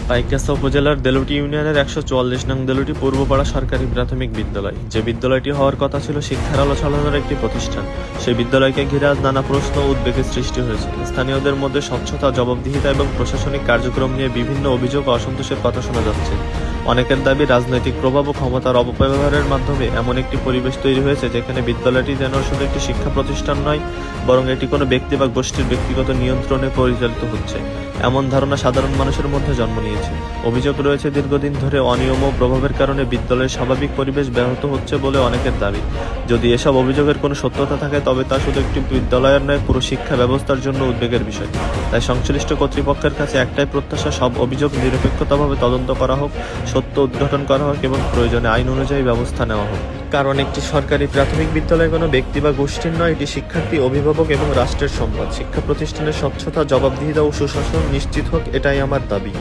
পাইকগাছা উপজেলার দেলুটি ইউনিয়নের ১৪৪ নং দেলুটি পূর্বপাড়া সরকারি প্রাথমিক বিদ্যালয়, যে বিদ্যালয়টি হওয়ার কথা ছিল শিক্ষার আলো ছড়ানোর একটি প্রতিষ্ঠান, সেই বিদ্যালয়কে ঘিরে আজ নানা প্রশ্ন ও উদ্বেগের সৃষ্টি হয়েছে। স্থানীয়দের মধ্যে স্বচ্ছতা, জবাবদিহিতা এবং প্রশাসনিক কার্যক্রম নিয়ে বিভিন্ন অভিযোগ ও অসন্তোষের কথা শোনা যাচ্ছে। অনেকের দাবি, রাজনৈতিক প্রভাব ও ক্ষমতার অপব্যবহারের মাধ্যমে এমন একটি পরিবেশ তৈরি হয়েছে যেখানে বিদ্যালয়টি যেন শুধু একটি শিক্ষা প্রতিষ্ঠান নয়, বরং এটি কোনো ব্যক্তি বা গোষ্ঠীর ব্যক্তিগত নিয়ন্ত্রণে পরিচালিত হচ্ছে, এমন ধারণা সাধারণ মানুষের মধ্যে জন্ম নিয়েছে। অভিযোগ রয়েছে, দীর্ঘদিন ধরে অনিয়ম ও প্রভাবের কারণে বিদ্যালয়ের স্বাভাবিক পরিবেশ ব্যাহত হচ্ছে বলে অনেকের দাবি। যদি এসব অভিযোগের কোনো সত্যতা থাকে, তবে তা শুধু একটি বিদ্যালয়ের নয়, পুরো শিক্ষা ব্যবস্থার জন্য উদ্বেগের বিষয়। তাই সংশ্লিষ্ট কর্তৃপক্ষের কাছে একটাই প্রত্যাশা, সব অভিযোগ নিরপেক্ষতাভাবে তদন্ত করা হোক, সত্য উদ্ঘাটন করা হোক এবং প্রয়োজনে আইন অনুযায়ী ব্যবস্থা নেওয়া হোক। কারণ একটি সরকারি প্রাথমিক বিদ্যালয় কোনো ব্যক্তি বা গোষ্ঠীর নয়, এটি শিক্ষার্থী, অভিভাবক এবং রাষ্ট্রের সম্পদ। শিক্ষা প্রতিষ্ঠানের স্বচ্ছতা, জবাবদিহিতা ও সুশাসন নিশ্চিত হোক, এটাই আমার দাবি।